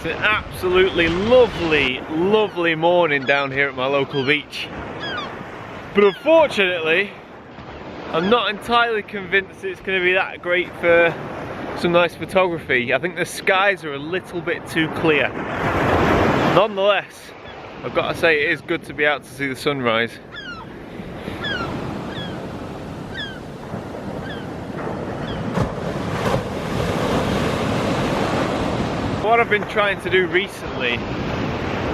an absolutely lovely, lovely morning down here at my local beach. But unfortunately, I'm not entirely convinced it's going to be that great for some nice photography. I think the skies are a little bit too clear. Nonetheless, I've got to say it is good to be out to see the sunrise. What I've been trying to do recently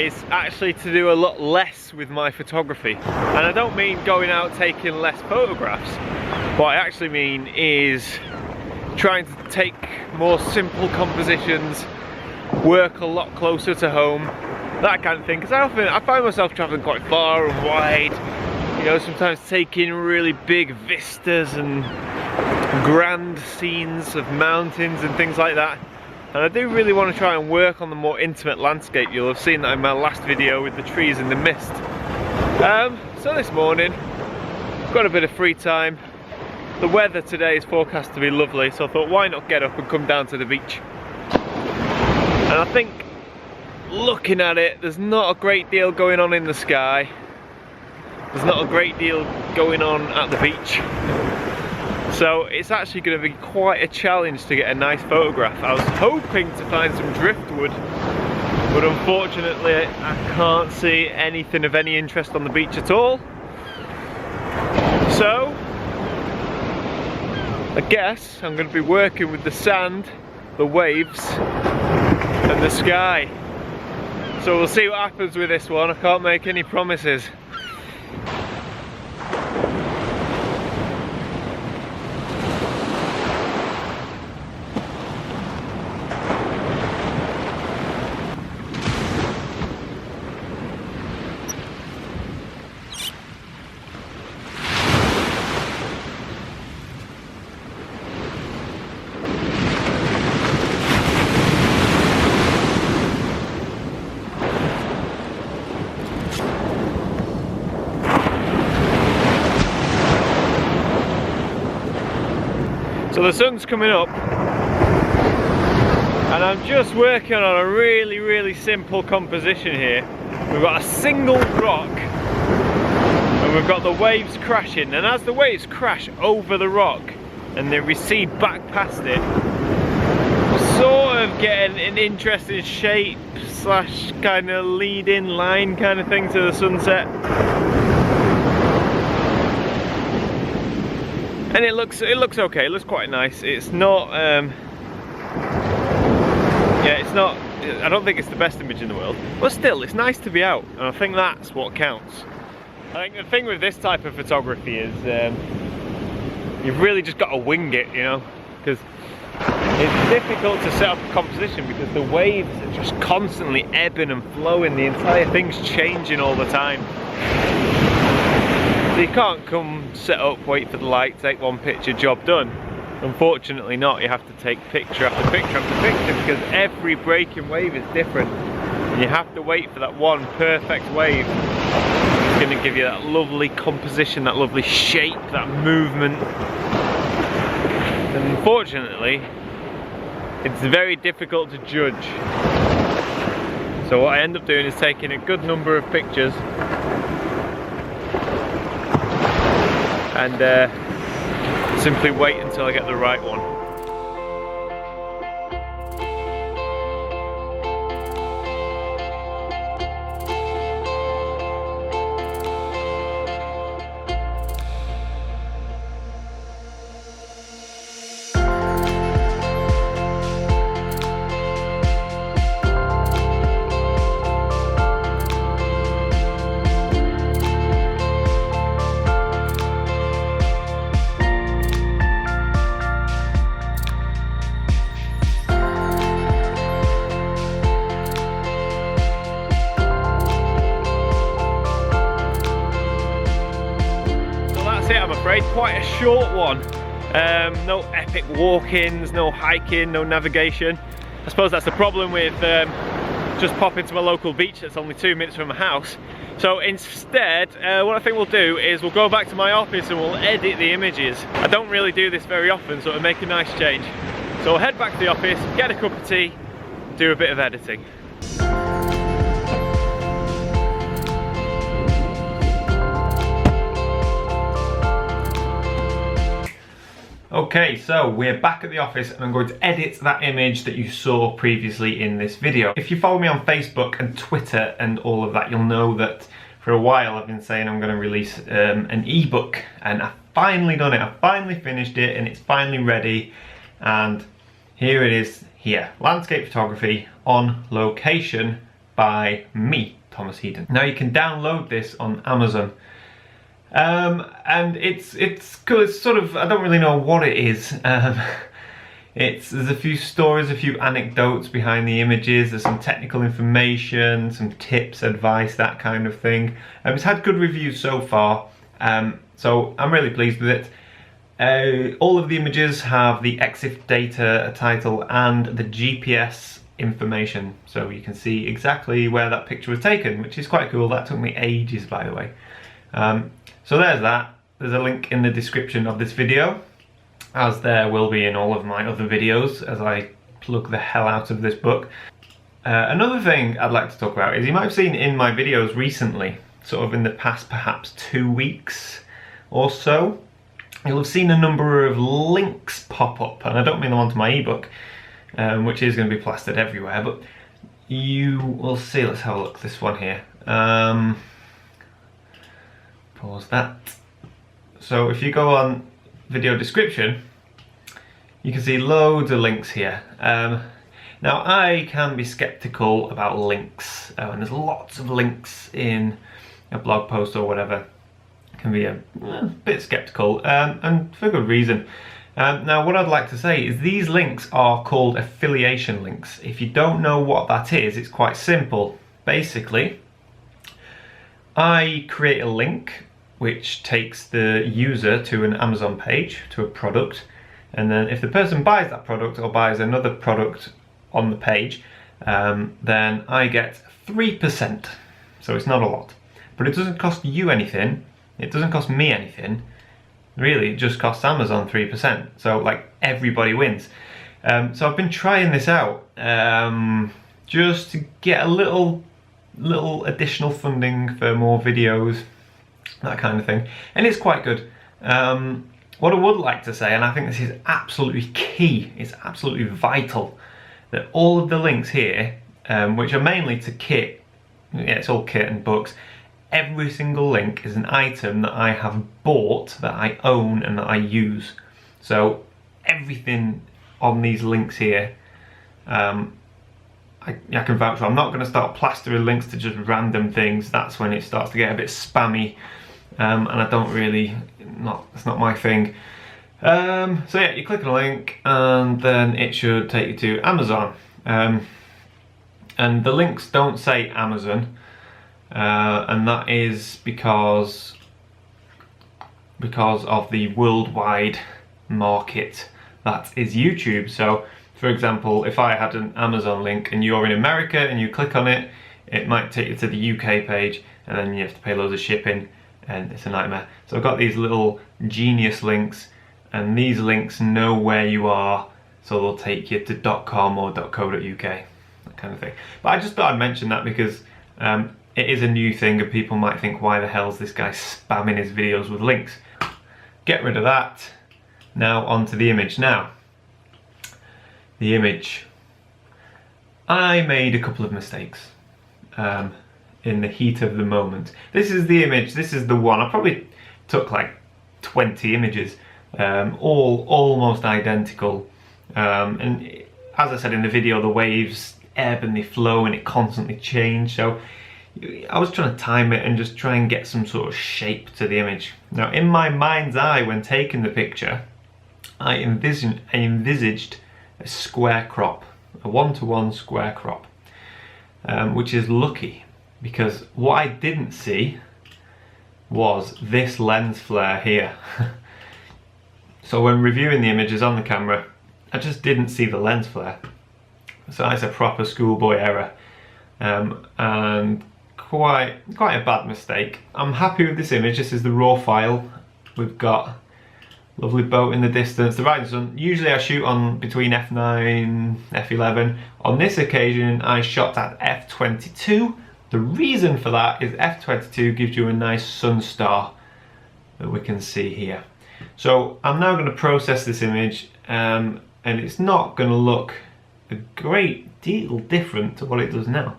is actually to do a lot less with my photography. And I don't mean going out taking less photographs. What I actually mean is trying to take more simple compositions, work a lot closer to home, that kind of thing. Because I find myself traveling quite far and wide, you know, sometimes taking really big vistas and grand scenes of mountains and things like that. And I do really want to try and work on the more intimate landscape. You'll have seen that in my last video with the trees in the mist. So this morning, I've got a bit of free time. The weather today is forecast to be lovely, so I thought why not get up and come down to the beach. And I think, looking at it, there's not a great deal going on in the sky. There's not a great deal going on at the beach. So it's actually going to be quite a challenge to get a nice photograph. I was hoping to find some driftwood, but unfortunately I can't see anything of any interest on the beach at all. So I guess I'm going to be working with the sand, the waves and the sky. So we'll see what happens with this one. I can't make any promises. So the sun's coming up and I'm just working on a really simple composition here. We've got a single rock and we've got the waves crashing, and as the waves crash over the rock and they recede back past it, we're sort of getting an interesting shape slash kind of lead-in line kind of thing to the sunset. And it looks okay, it looks quite nice. It's not, yeah, it's not, I don't think it's the best image in the world, but still, it's nice to be out, and I think that's what counts. I think the thing with this type of photography is you've really just got to wing it, you know, because it's difficult to set up a composition because the waves are just constantly ebbing and flowing, the entire thing's changing all the time. So you can't come, set up, wait for the light, take one picture, job done. Unfortunately not, you have to take picture after picture after picture because every breaking wave is different. And you have to wait for that one perfect wave. It's going to give you that lovely composition, that lovely shape, that movement. And unfortunately, it's very difficult to judge. So what I end up doing is taking a good number of pictures and simply wait until I get the right one. I'm afraid, quite a short one. No epic walk-ins, no hiking, no navigation. I suppose that's the problem with just popping to my local beach that's only 2 minutes from my house. So instead, what I think we'll do is we'll go back to my office and we'll edit the images. I don't really do this very often, so it'll make a nice change. So we'll head back to the office, get a cup of tea, do a bit of editing. Okay, so we're back at the office and I'm going to edit that image that you saw previously in this video. If you follow me on Facebook and Twitter and all of that, you'll know that for a while I've been saying I'm going to release an ebook, and I've finally done it. I've finally finished it and it's finally ready, and here it is here. Landscape photography on location by me, Thomas Heaton. Now you can download this on Amazon. And it's cool. It's sort of, I don't really know what it is. There's a few stories, a few anecdotes behind the images, there's some technical information, some tips, advice, that kind of thing. It's had good reviews so far, so I'm really pleased with it. All of the images have the EXIF data, a title, and the GPS information, so you can see exactly where that picture was taken, which is quite cool. That took me ages, by the way. So there's that. There's a link in the description of this video, as there will be in all of my other videos as I plug the hell out of this book. Another thing I'd like to talk about is, you might have seen in my videos recently, sort of in the past perhaps 2 weeks or so, you'll have seen a number of links pop up, and I don't mean the one to my ebook, which is going to be plastered everywhere, but you will see. Let's have a look. This one here. Pause that. So if you go on video description, you can see loads of links here. Now I can be skeptical about links, and there's lots of links in a blog post or whatever. Can be a bit skeptical, and for good reason. Now what I'd like to say is these links are called affiliation links. If you don't know what that is, it's quite simple. Basically, I create a link which takes the user to an Amazon page, to a product, and then if the person buys that product or buys another product on the page, then I get 3%. So it's not a lot, but it doesn't cost you anything, it doesn't cost me anything, really. It just costs Amazon 3%, so like everybody wins. So I've been trying this out just to get a little additional funding for more videos, that kind of thing, and it's quite good. What I would like to say, and I think this is absolutely key, it's absolutely vital, that all of the links here, which are mainly to kit, yeah, it's all kit and books, every single link is an item that I have bought, that I own and that I use. So everything on these links here, I can vouch for. I'm not going to start plastering links to just random things. That's when it starts to get a bit spammy, and I don't really, it's not my thing. So yeah, you click on a link and then it should take you to Amazon, and the links don't say Amazon, and that is because of the worldwide market that is YouTube. So for example, if I had an Amazon link and you're in America and you click on it, it might take you to the UK page, and then you have to pay loads of shipping, and it's a nightmare. So I've got these little genius links, and these links know where you are, so they'll take you to .com or .co.uk, that kind of thing. But I just thought I'd mention that because it is a new thing, and people might think, why the hell is this guy spamming his videos with links? Get rid of that. Now onto the image. Now, the image. I made a couple of mistakes in the heat of the moment. This is the image, this is the one. I probably took like 20 images, all almost identical. And as I said in the video, the waves ebb and they flow and it constantly change. So I was trying to time it and just try and get some sort of shape to the image. Now in my mind's eye when taking the picture, I envisaged a square crop, a 1:1 square crop, which is lucky because what I didn't see was this lens flare here. So when reviewing the images on the camera, I just didn't see the lens flare. So that's a proper schoolboy error, and quite a bad mistake. I'm happy with this image. This is the raw file. We've got Lovely boat in the distance. The rising sun, usually I shoot on between f9, f11. On this occasion I shot at f22. The reason for that is f22 gives you a nice sun star that we can see here. So I'm now going to process this image and it's not going to look a great deal different to what it does now.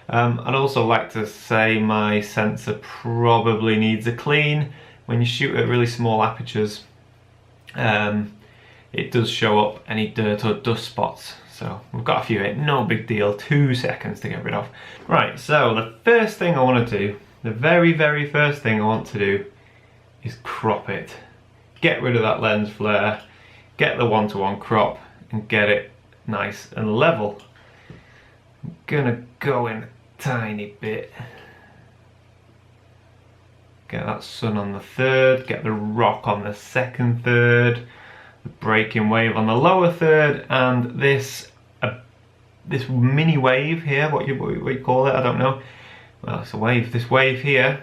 I'd also like to say my sensor probably needs a clean. When you shoot at really small apertures, it does show up any dirt or dust spots. So we've got a few here, no big deal, 2 seconds to get rid of. Right, so the first thing I want to do, the very first thing I want to do is crop it. Get rid of that lens flare, get the 1:1 crop and get it nice and level. I'm gonna go in a tiny bit. Get that sun on the third, get the rock on the second third, the breaking wave on the lower third, and this mini wave here, what you call it, I don't know. Well, it's a wave. This wave here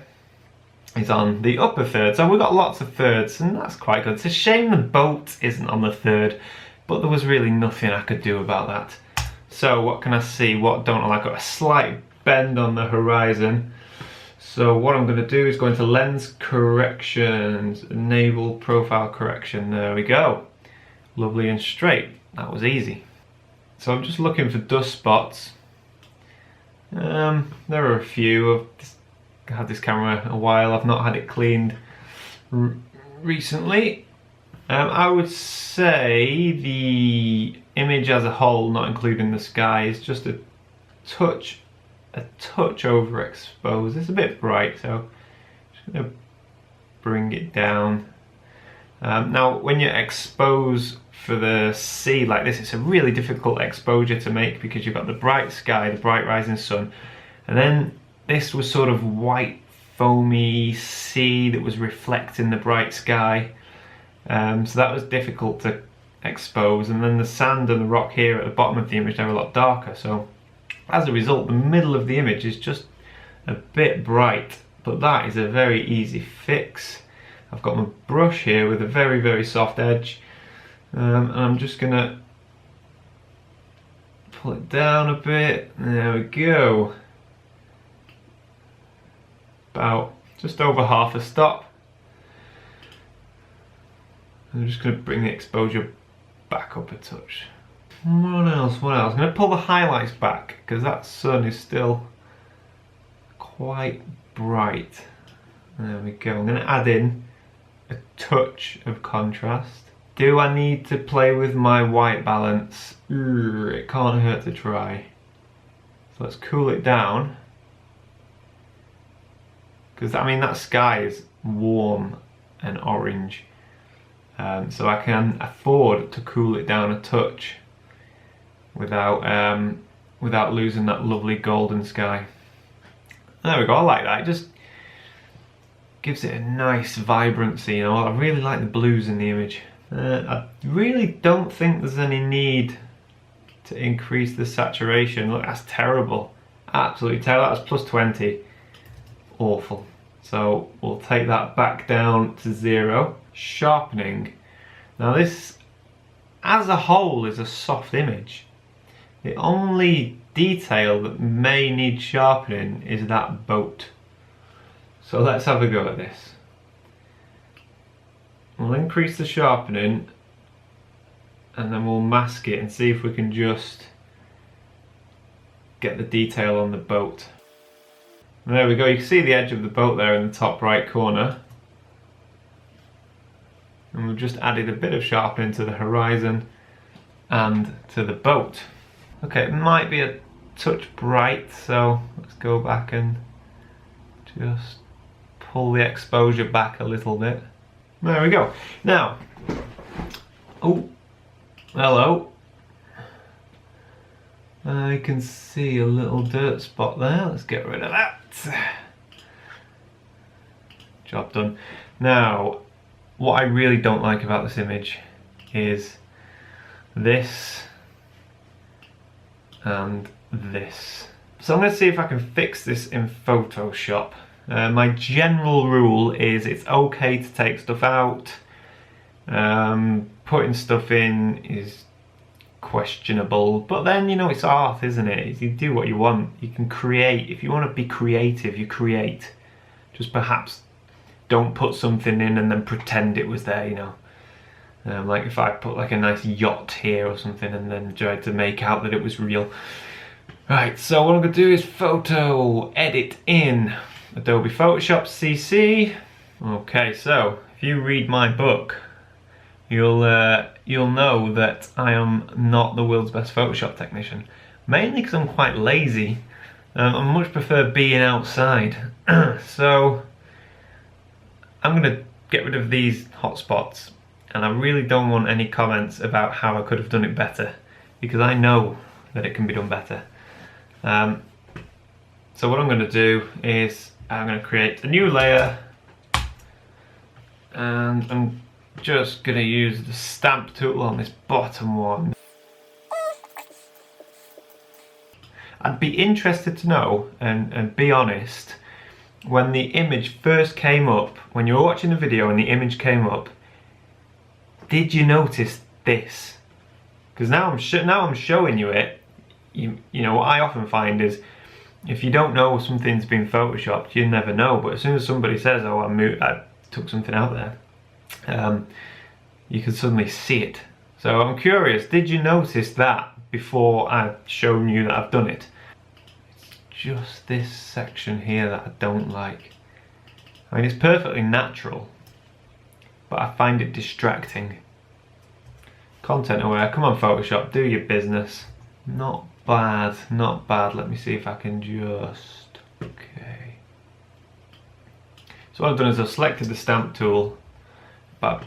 is on the upper third, so we've got lots of thirds, and that's quite good. It's a shame the boat isn't on the third, but there was really nothing I could do about that. So what can I see? What don't I like? Got a slight bend on the horizon. So what I'm going to do is go into lens corrections, enable profile correction. There we go. Lovely and straight. That was easy. So I'm just looking for dust spots. There are a few. I've had this camera a while. I've not had it cleaned recently. I would say the image as a whole, not including the sky, is just a touch overexposed. It's a bit bright, so I'm just going to bring it down. Now when you expose for the sea like this, it's a really difficult exposure to make because you've got the bright sky, the bright rising sun, and then this was sort of white foamy sea that was reflecting the bright sky. So that was difficult to expose, and then the sand and the rock here at the bottom of the image, they're a lot darker, so as a result the middle of the image is just a bit bright, but that is a very easy fix. I've got my brush here with a very soft edge, and I'm just gonna pull it down a bit. There we go, about just over half a stop. I'm just going to bring the exposure back up a touch. What else? I'm going to pull the highlights back because that sun is still quite bright. There we go. I'm going to add in a touch of contrast. Do I need to play with my white balance? It can't hurt to try. So let's cool it down. Because I mean that sky is warm and orange. So I can afford to cool it down a touch without losing that lovely golden sky. There we go, I like that. It just gives it a nice vibrancy, you know. I really like the blues in the image. I really don't think there's any need to increase the saturation. Look, that's terrible. Absolutely terrible. That's plus 20. Awful. So we'll take that back down to 0. Sharpening. Now this as a whole is a soft image. The only detail that may need sharpening is that boat. So let's have a go at this. We'll increase the sharpening and then we'll mask it and see if we can just get the detail on the boat. And there we go, you can see the edge of the boat there in the top right corner. And we've just added a bit of sharpening to the horizon and to the boat. Okay, it might be a touch bright, so let's go back and just pull the exposure back a little bit. There we go. Now, oh, hello. I can see a little dirt spot there. Let's get rid of that. Job done. Now, what I really don't like about this image is this and this. So I'm going to see if I can fix this in Photoshop. My general rule is it's okay to take stuff out. Putting stuff in is questionable, but then, you know, it's art, isn't it? You do what you want. You can create. If you want to be creative, you create. Just perhaps don't put something in and then pretend it was there, you know. Like if I put like a nice yacht here or something and then tried to make out that it was real. Right, so what I'm going to do is photo edit in Adobe Photoshop CC. Okay, so if you read my book, you'll know that I am not the world's best Photoshop technician. Mainly because I'm quite lazy. I much prefer being outside. So I'm going to get rid of these hotspots, and I really don't want any comments about how I could have done it better, because I know that it can be done better. So what I'm going to do is I'm going to create a new layer, and I'm just going to use the stamp tool on this bottom one. I'd be interested to know, and be honest, when the image first came up, when you were watching the video and the image came up, did you notice this? Because now I'm showing you it. You know, what I often find is, if you don't know something's been photoshopped, you never know. But as soon as somebody says, oh, I took something out there, you can suddenly see it. So I'm curious, did you notice that before I've shown you that I've done it? It's just this section here that I don't like. I mean, it's perfectly natural, but I find it distracting. Content aware, come on Photoshop, do your business. Not bad, not bad. Let me see if I can just, okay. So what I've done is I've selected the stamp tool, but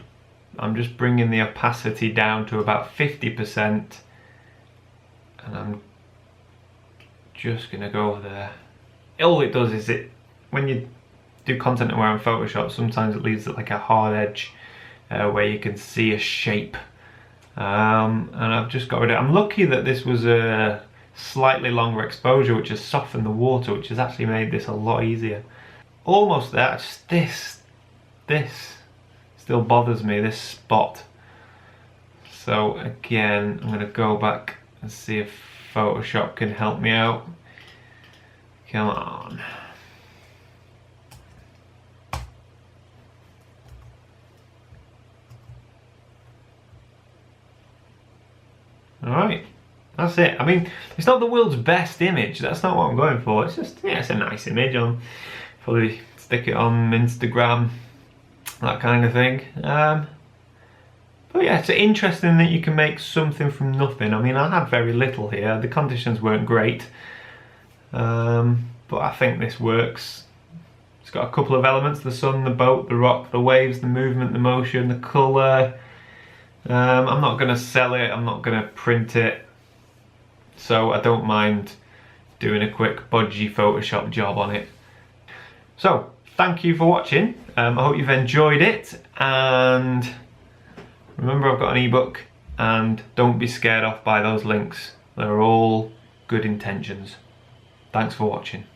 I'm just bringing the opacity down to about 50%, and I'm just gonna go over there. All it does is when you do content aware on Photoshop, sometimes it leaves it like a hard edge where you can see a shape. And I've just got rid of it. I'm lucky that this was a slightly longer exposure, which has softened the water, which has actually made this a lot easier. Almost there. Just this still bothers me, this spot. So again, I'm going to go back and see if Photoshop can help me out. Come on. Alright, that's it. I mean, it's not the world's best image, that's not what I'm going for. It's just, yeah, it's a nice image. I'll probably stick it on Instagram, that kind of thing. But yeah, it's interesting that you can make something from nothing. I mean, I had very little here, the conditions weren't great, but I think this works. It's got a couple of elements: the sun, the boat, the rock, the waves, the movement, the motion, the colour. I'm not going to sell it, I'm not going to print it, so I don't mind doing a quick budgie Photoshop job on it. So, thank you for watching. I hope you've enjoyed it, and remember, I've got an ebook, and don't be scared off by those links. They're all good intentions. Thanks for watching.